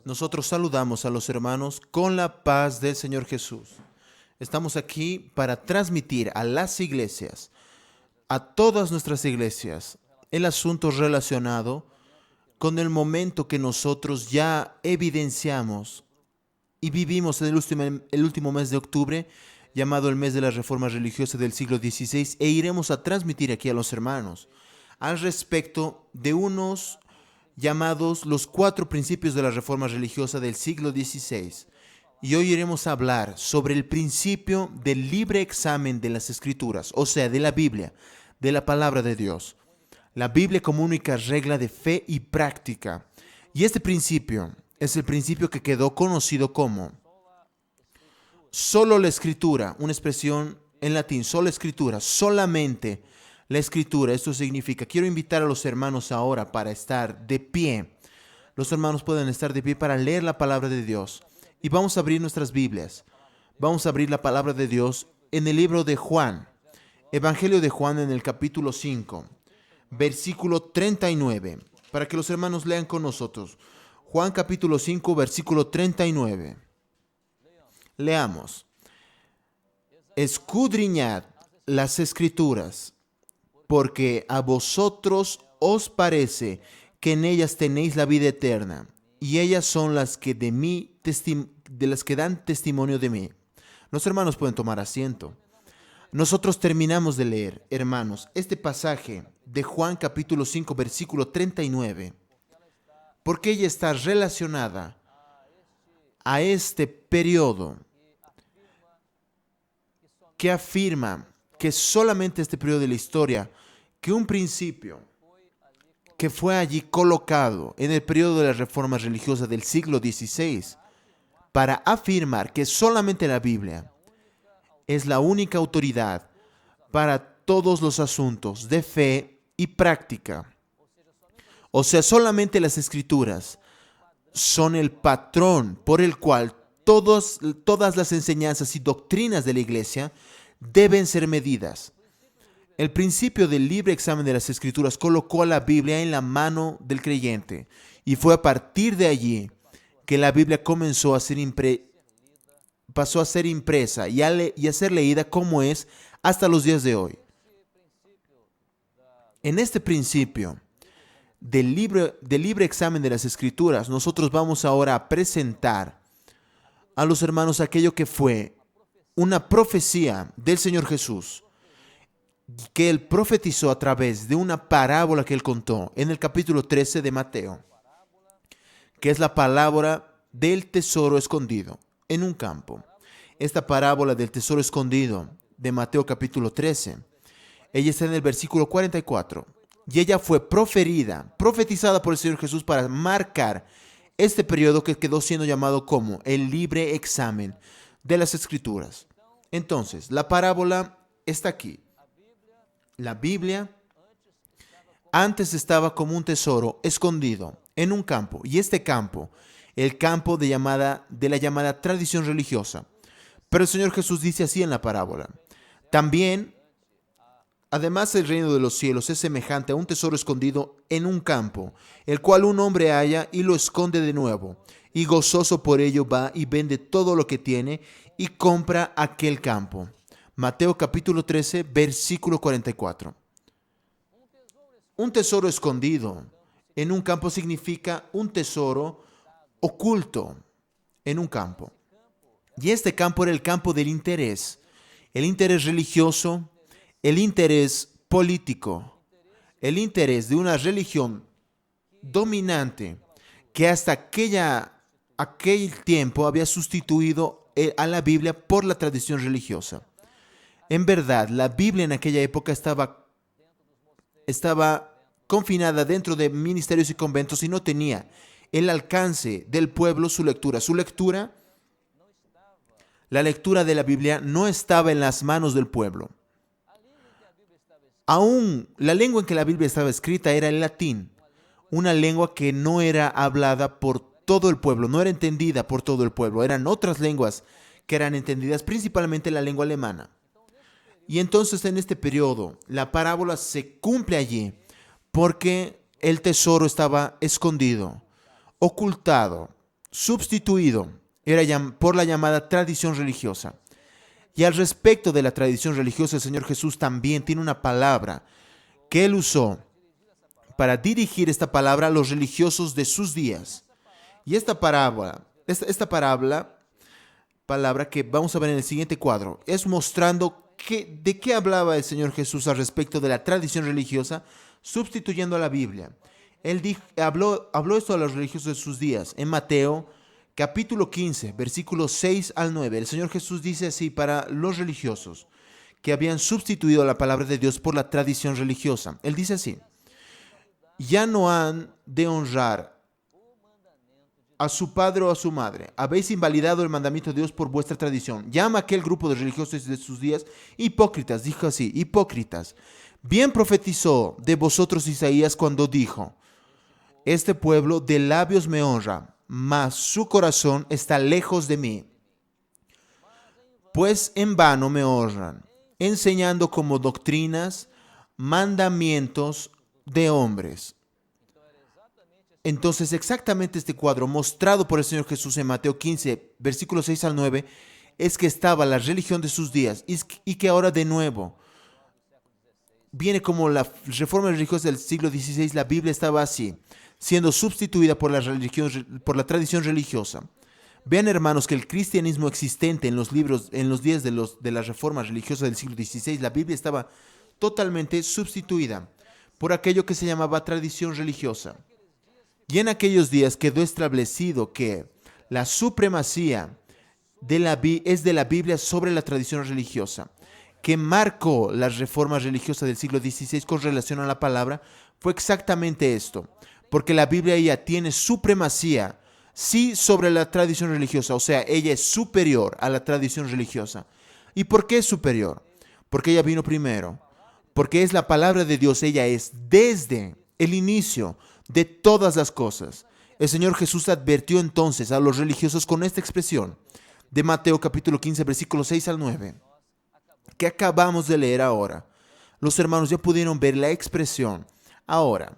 Nosotros saludamos a los hermanos con la paz del Señor Jesús. Estamos aquí para transmitir a las iglesias, a todas nuestras iglesias, el asunto relacionado con el momento que nosotros ya evidenciamos y vivimos en el último mes de octubre, llamado el mes de la Reforma Religiosa del siglo XVI, e iremos a transmitir aquí a los hermanos al respecto de unos llamados los 4 principios de la Reforma Religiosa del siglo XVI. Y hoy iremos a hablar sobre el principio del libre examen de las Escrituras, o sea, de la Biblia, de la Palabra de Dios. La Biblia como única regla de fe y práctica. Y este principio es el principio que quedó conocido como solo la Escritura, una expresión en latín, sola Escritura, solamente la Escritura. Esto significa, quiero invitar a los hermanos ahora para estar de pie. Los hermanos pueden estar de pie para leer la palabra de Dios. Y vamos a abrir nuestras Biblias. Vamos a abrir la palabra de Dios en el libro de Juan. Evangelio de Juan en el capítulo 5, versículo 39. Para que los hermanos lean con nosotros. Juan capítulo 5, versículo 39. Leamos. Escudriñad las Escrituras, porque a vosotros os parece que en ellas tenéis la vida eterna, y ellas son las que de las que dan testimonio de mí. Los hermanos pueden tomar asiento. Nosotros terminamos de leer, hermanos, este pasaje de Juan capítulo 5, versículo 39, porque ella está relacionada a este periodo que afirma que solamente este periodo de la historia, que un principio que fue allí colocado en el periodo de la Reforma Religiosa del siglo XVI, para afirmar que solamente la Biblia es la única autoridad para todos los asuntos de fe y práctica. O sea, solamente las Escrituras son el patrón por el cual todas las enseñanzas y doctrinas de la Iglesia deben ser medidas. El principio del libre examen de las Escrituras colocó a la Biblia en la mano del creyente, y fue a partir de allí que la Biblia comenzó a ser pasó a ser impresa y a ser leída como es hasta los días de hoy. En este principio del libre examen de las Escrituras, nosotros vamos ahora a presentar a los hermanos aquello que fue una profecía del Señor Jesús, que Él profetizó a través de una parábola que Él contó en el capítulo 13 de Mateo, que es la parábola del tesoro escondido en un campo. Esta parábola del tesoro escondido de Mateo capítulo 13, ella está en el versículo 44, y ella fue profetizada por el Señor Jesús para marcar este periodo que quedó siendo llamado como el libre examen de las Escrituras. Entonces, la parábola está aquí. La Biblia antes estaba como un tesoro escondido en un campo, y este campo, el campo de la llamada tradición religiosa. Pero el Señor Jesús dice así en la parábola: también, además, el reino de los cielos es semejante a un tesoro escondido en un campo, el cual un hombre halla y lo esconde de nuevo, y gozoso por ello va y vende todo lo que tiene y compra aquel campo. Mateo capítulo 13, versículo 44. Un tesoro escondido en un campo significa un tesoro oculto en un campo. Y este campo era el campo del interés, el interés religioso, el interés político, el interés de una religión dominante que hasta aquel tiempo había sustituido a la Biblia por la tradición religiosa. En verdad, la Biblia en aquella época estaba confinada dentro de ministerios y conventos y no tenía el alcance del pueblo su lectura. La lectura de la Biblia no estaba en las manos del pueblo. Aún la lengua en que la Biblia estaba escrita era el latín, una lengua que no era hablada por todo el pueblo, no era entendida por todo el pueblo. Eran otras lenguas que eran entendidas, principalmente la lengua alemana. Y entonces en este periodo la parábola se cumple allí porque el tesoro estaba escondido, ocultado, sustituido, era por la llamada tradición religiosa. Y al respecto de la tradición religiosa, el Señor Jesús también tiene una palabra que Él usó para dirigir esta palabra a los religiosos de sus días. Y esta palabra que vamos a ver en el siguiente cuadro, es mostrando de qué hablaba el Señor Jesús al respecto de la tradición religiosa, sustituyendo a la Biblia. Él habló esto a los religiosos de sus días. En Mateo, capítulo 15, versículos 6 al 9, el Señor Jesús dice así para los religiosos que habían sustituido la palabra de Dios por la tradición religiosa. Él dice así: ya no han de honrar a su padre o a su madre. Habéis invalidado el mandamiento de Dios por vuestra tradición. Llama a aquel grupo de religiosos de sus días hipócritas. Dijo así: hipócritas. Bien profetizó de vosotros Isaías cuando dijo: este pueblo de labios me honra, mas su corazón está lejos de mí. Pues en vano me honran, enseñando como doctrinas mandamientos de hombres. Entonces, exactamente este cuadro mostrado por el Señor Jesús en Mateo 15, versículos 6 al 9, es que estaba la religión de sus días y que ahora de nuevo viene como la reforma religiosa del siglo XVI. La Biblia estaba así, siendo sustituida por la tradición religiosa. Vean, hermanos, que el cristianismo existente en los días de la reforma religiosa del siglo XVI, la Biblia estaba totalmente sustituida por aquello que se llamaba tradición religiosa. Y en aquellos días quedó establecido que la supremacía es de la Biblia sobre la tradición religiosa. Que marcó las reformas religiosas del siglo XVI con relación a la palabra fue exactamente esto. Porque la Biblia ya tiene supremacía, sí, sobre la tradición religiosa. O sea, ella es superior a la tradición religiosa. ¿Y por qué es superior? Porque ella vino primero. Porque es la palabra de Dios. Ella es desde el inicio de todas las cosas. El Señor Jesús advirtió entonces a los religiosos con esta expresión de Mateo capítulo 15, versículos 6 al 9, que acabamos de leer ahora. Los hermanos ya pudieron ver la expresión. Ahora,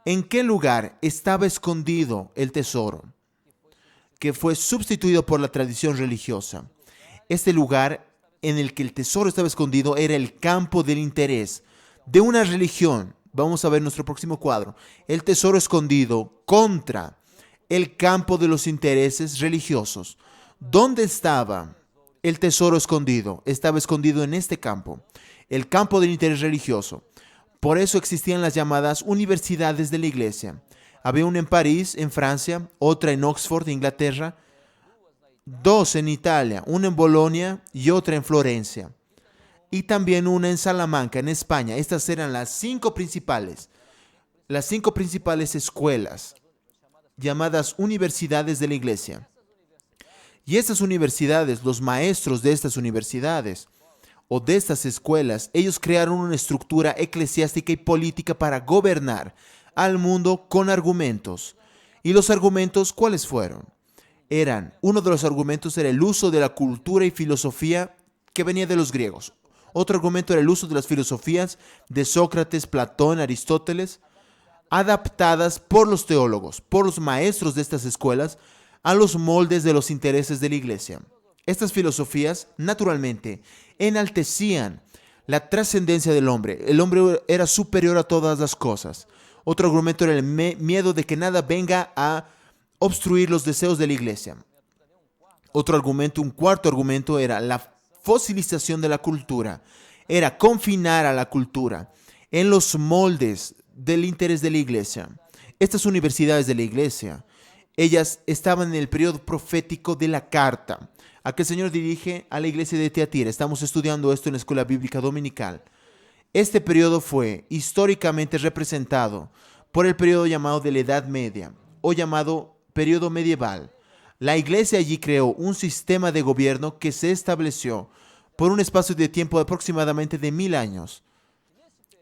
¿en qué lugar estaba escondido el tesoro que fue sustituido por la tradición religiosa? Este lugar en el que el tesoro estaba escondido era el campo del interés de una religión. Vamos a ver nuestro próximo cuadro. El tesoro escondido contra el campo de los intereses religiosos. ¿Dónde estaba el tesoro escondido? Estaba escondido en este campo, el campo del interés religioso. Por eso existían las llamadas universidades de la iglesia. Había una en París, en Francia, otra en Oxford, Inglaterra, dos en Italia, una en Bolonia y otra en Florencia. Y también una en Salamanca, en España. Estas eran las cinco principales escuelas, llamadas universidades de la iglesia. Y estas universidades, los maestros de estas universidades o de estas escuelas, ellos crearon una estructura eclesiástica y política para gobernar al mundo con argumentos. ¿Y los argumentos cuáles fueron? Uno de los argumentos era el uso de la cultura y filosofía que venía de los griegos. Otro argumento era el uso de las filosofías de Sócrates, Platón, Aristóteles, adaptadas por los teólogos, por los maestros de estas escuelas, a los moldes de los intereses de la iglesia. Estas filosofías, naturalmente, enaltecían la trascendencia del hombre. El hombre era superior a todas las cosas. Otro argumento era el miedo de que nada venga a obstruir los deseos de la iglesia. Un cuarto argumento era la fosilización de la cultura. Era confinar a la cultura en los moldes del interés de la iglesia. Estas universidades de la iglesia, ellas estaban en el periodo profético de la carta a que el Señor dirige a la iglesia de Tiatira. Estamos estudiando esto en la escuela bíblica dominical. Este periodo fue históricamente representado por el periodo llamado de la Edad Media o llamado periodo medieval. La iglesia allí creó un sistema de gobierno que se estableció por un espacio de tiempo de aproximadamente de 1000 años.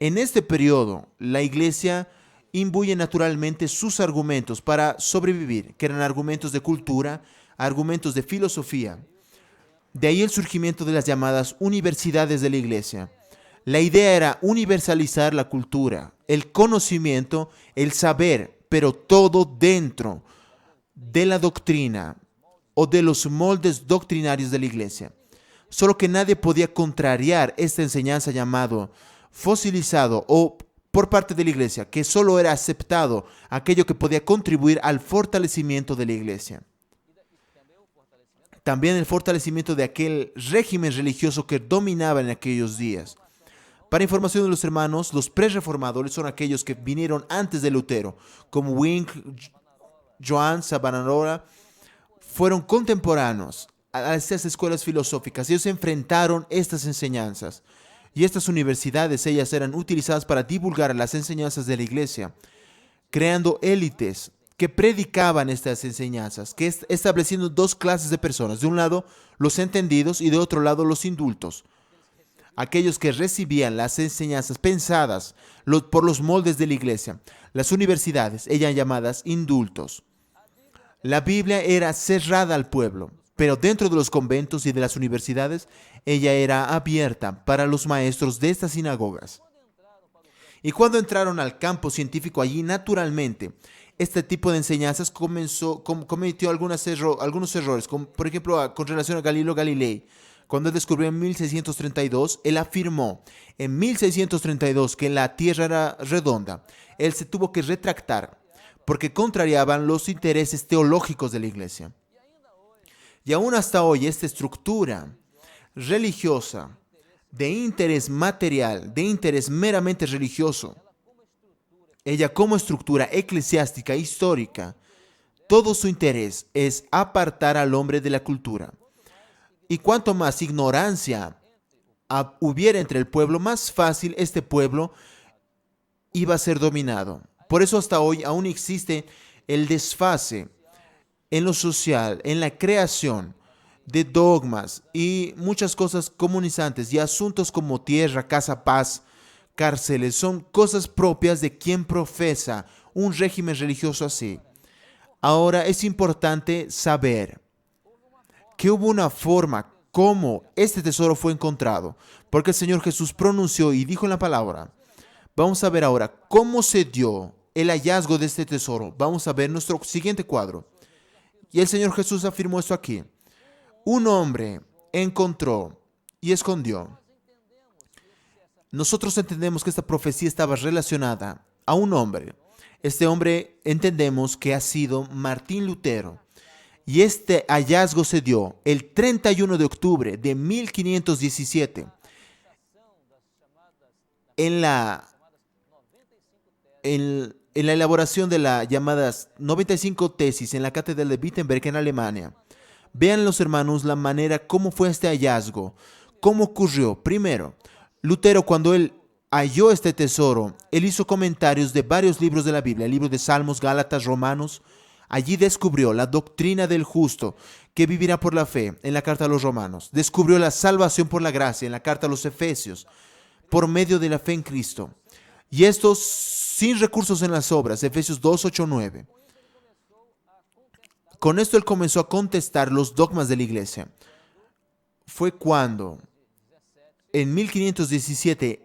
En este periodo, la iglesia imbuye naturalmente sus argumentos para sobrevivir, que eran argumentos de cultura, argumentos de filosofía. De ahí el surgimiento de las llamadas universidades de la iglesia. La idea era universalizar la cultura, el conocimiento, el saber, pero todo dentro de la doctrina o de los moldes doctrinarios de la iglesia. Solo que nadie podía contrariar esta enseñanza llamado fosilizado o por parte de la iglesia, que solo era aceptado aquello que podía contribuir al fortalecimiento de la iglesia. También el fortalecimiento de aquel régimen religioso que dominaba en aquellos días. Para información de los hermanos, los pre-reformadores son aquellos que vinieron antes de Lutero, como Wink, Johann, Savonarola, fueron contemporáneos a estas escuelas filosóficas. Ellos enfrentaron estas enseñanzas. Y estas universidades, ellas eran utilizadas para divulgar las enseñanzas de la iglesia, creando élites que predicaban estas enseñanzas, que estableciendo dos clases de personas. De un lado, los entendidos y de otro lado, los indultos. Aquellos que recibían las enseñanzas pensadas por los moldes de la iglesia. Las universidades, ellas llamadas indultos. La Biblia era cerrada al pueblo, pero dentro de los conventos y de las universidades, ella era abierta para los maestros de estas sinagogas. Y cuando entraron al campo científico allí, naturalmente, este tipo de enseñanzas cometió algunos errores, como por ejemplo con relación a Galileo Galilei. Cuando él descubrió en 1632, él afirmó en 1632 que la Tierra era redonda. Él se tuvo que retractar porque contrariaban los intereses teológicos de la iglesia. Y aún hasta hoy, esta estructura religiosa de interés material, de interés meramente religioso, ella como estructura eclesiástica histórica, todo su interés es apartar al hombre de la cultura. Y cuanto más ignorancia hubiera entre el pueblo, más fácil este pueblo iba a ser dominado. Por eso hasta hoy aún existe el desfase en lo social, en la creación de dogmas y muchas cosas comunizantes y asuntos como tierra, casa, paz, cárceles, son cosas propias de quien profesa un régimen religioso así. Ahora es importante saber que hubo una forma como este tesoro fue encontrado, porque el Señor Jesús pronunció y dijo en la palabra. Vamos a ver ahora cómo se dio el hallazgo de este tesoro. Vamos a ver nuestro siguiente cuadro. Y el Señor Jesús afirmó esto aquí. Un hombre encontró y escondió. Nosotros entendemos que esta profecía estaba relacionada a un hombre. Este hombre entendemos que ha sido Martín Lutero. Y este hallazgo se dio el 31 de octubre de 1517 en la elaboración de las llamadas 95 tesis en la Catedral de Wittenberg en Alemania. Vean los hermanos la manera cómo fue este hallazgo, cómo ocurrió. Primero, Lutero, cuando él halló este tesoro, él hizo comentarios de varios libros de la Biblia, el libro de Salmos, Gálatas, Romanos. Allí descubrió la doctrina del justo que vivirá por la fe en la carta a los Romanos. Descubrió la salvación por la gracia en la carta a los Efesios por medio de la fe en Cristo. Y esto sin recursos en las obras, Efesios 2, 8, 9. Con esto él comenzó a contestar los dogmas de la iglesia. Fue cuando en 1517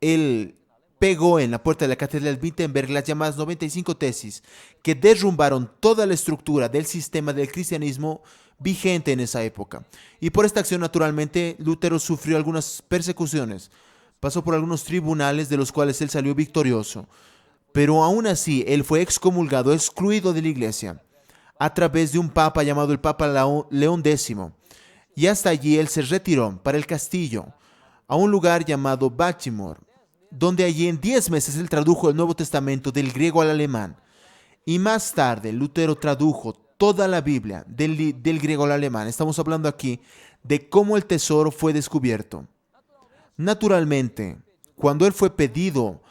él pegó en la puerta de la Catedral de Wittenberg las llamadas 95 tesis que derrumbaron toda la estructura del sistema del cristianismo vigente en esa época. Y por esta acción, naturalmente, Lutero sufrió algunas persecuciones. Pasó por algunos tribunales de los cuales él salió victorioso. Pero aún así, él fue excomulgado, excluido de la iglesia, a través de un papa llamado el Papa León X. Y hasta allí él se retiró para el castillo, a un lugar llamado Baltimore, donde allí en 10 meses él tradujo el Nuevo Testamento del griego al alemán. Y más tarde Lutero tradujo toda la Biblia del griego al alemán. Estamos hablando aquí de cómo el tesoro fue descubierto. Naturalmente, cuando él fue pedido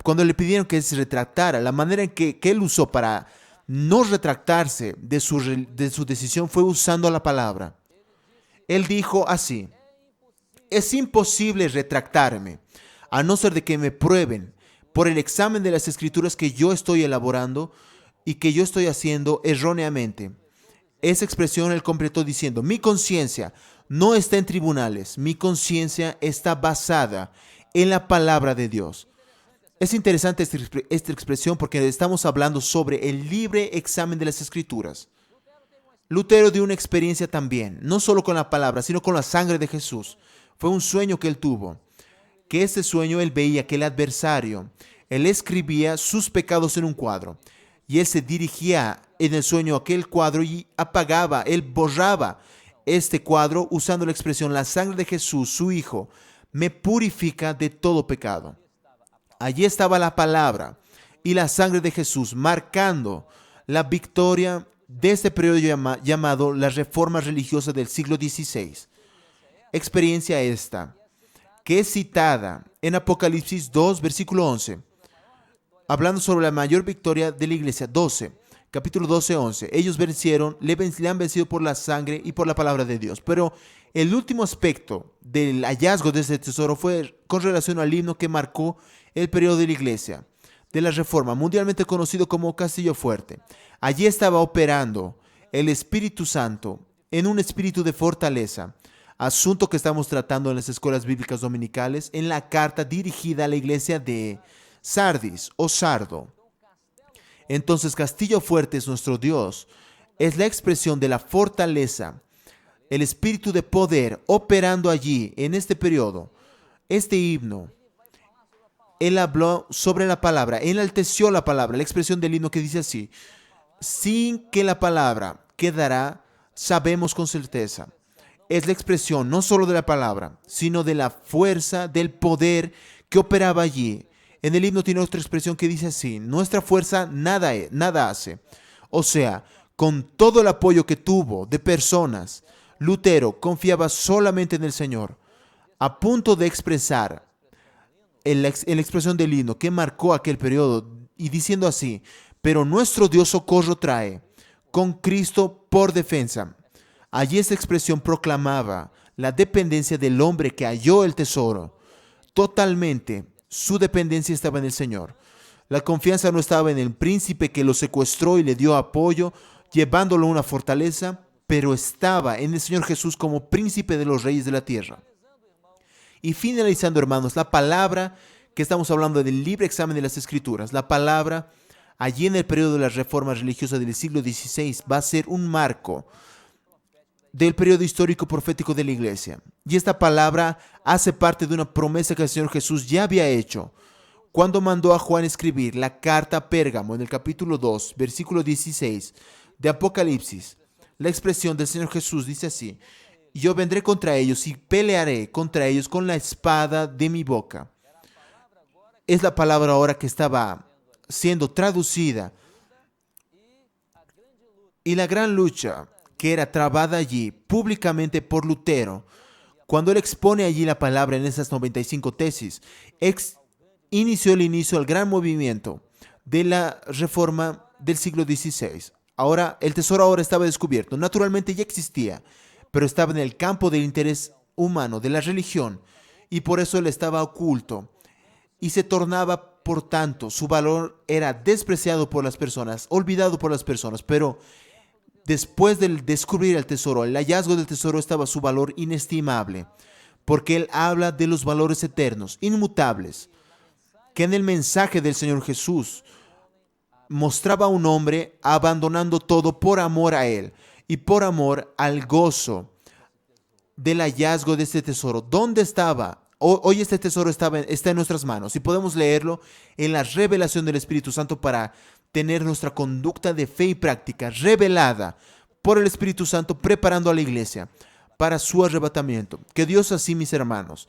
cuando le pidieron que se retractara, la manera en que él usó para no retractarse de su decisión fue usando la palabra. Él dijo así: es imposible retractarme, a no ser de que me prueben por el examen de las escrituras que yo estoy elaborando y que yo estoy haciendo erróneamente. Esa expresión él completó diciendo: mi conciencia no está en tribunales, mi conciencia está basada en la palabra de Dios. Es interesante esta expresión porque estamos hablando sobre el libre examen de las Escrituras. Lutero dio una experiencia también, no solo con la palabra, sino con la sangre de Jesús. Fue un sueño que él tuvo, que este sueño él veía que el adversario, él escribía sus pecados en un cuadro y él se dirigía en el sueño a aquel cuadro y apagaba, él borraba este cuadro usando la expresión: la sangre de Jesús, su Hijo, me purifica de todo pecado. Allí estaba la palabra y la sangre de Jesús marcando la victoria de este periodo llamado la Reforma Religiosa del siglo XVI. Experiencia esta, que es citada en Apocalipsis 2, versículo 11, hablando sobre la mayor victoria de la iglesia. Capítulo 12, 11. Ellos vencieron, le han vencido por la sangre y por la palabra de Dios. Pero el último aspecto del hallazgo de este tesoro fue con relación al himno que marcó el periodo de la iglesia, de la Reforma, mundialmente conocido como Castillo Fuerte. Allí estaba operando el Espíritu Santo en un espíritu de fortaleza, asunto que estamos tratando en las escuelas bíblicas dominicales, en la carta dirigida a la iglesia de Sardis o Sardo. Entonces, Castillo Fuerte es nuestro Dios, es la expresión de la fortaleza, el espíritu de poder operando allí en este periodo. Este himno, él habló sobre la palabra, enalteció la palabra, la expresión del himno que dice así: sin que la palabra quedará, sabemos con certeza. Es la expresión no solo de la palabra, sino de la fuerza, del poder que operaba allí. En el himno tiene otra expresión que dice así: nuestra fuerza nada hace. O sea, con todo el apoyo que tuvo de personas, Lutero confiaba solamente en el Señor, a punto de expresar en la expresión del himno que marcó aquel periodo, y diciendo así: pero nuestro Dios socorro trae, con Cristo por defensa. Allí esta expresión proclamaba la dependencia del hombre que halló el tesoro. Totalmente su dependencia estaba en el Señor. La confianza no estaba en el príncipe que lo secuestró y le dio apoyo, llevándolo a una fortaleza, pero estaba en el Señor Jesús como príncipe de los reyes de la tierra. Y finalizando, hermanos, la palabra que estamos hablando del libre examen de las Escrituras, la palabra allí en el periodo de las reformas religiosas del siglo XVI va a ser un marco del periodo histórico profético de la iglesia. Y esta palabra hace parte de una promesa que el Señor Jesús ya había hecho cuando mandó a Juan escribir la carta a Pérgamo en el capítulo 2, versículo 16 de Apocalipsis. La expresión del Señor Jesús dice así: yo vendré contra ellos y pelearé contra ellos con la espada de mi boca. Es la palabra ahora que estaba siendo traducida. Y la gran lucha que era trabada allí públicamente por Lutero, cuando él expone allí la palabra en esas 95 tesis, inició el gran movimiento de la reforma del siglo XVI. Ahora, el tesoro ahora estaba descubierto. Naturalmente ya existía, pero estaba en el campo del interés humano, de la religión, y por eso él estaba oculto. Y se tornaba, por tanto, su valor era despreciado por las personas, olvidado por las personas, pero después de descubrir el tesoro, el hallazgo del tesoro, estaba su valor inestimable, porque él habla de los valores eternos, inmutables, que en el mensaje del Señor Jesús mostraba a un hombre abandonando todo por amor a él y por amor al gozo del hallazgo de este tesoro. ¿Dónde estaba? Hoy este tesoro está en nuestras manos y podemos leerlo en la revelación del Espíritu Santo para tener nuestra conducta de fe y práctica revelada por el Espíritu Santo, preparando a la iglesia para su arrebatamiento. Que Dios así, mis hermanos,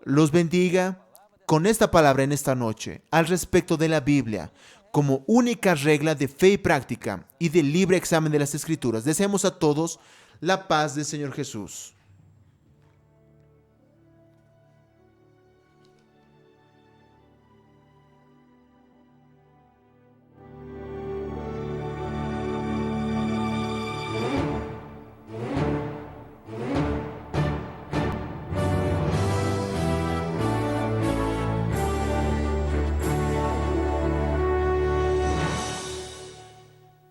los bendiga con esta palabra en esta noche al respecto de la Biblia como única regla de fe y práctica y de libre examen de las Escrituras. Deseamos a todos la paz del Señor Jesús.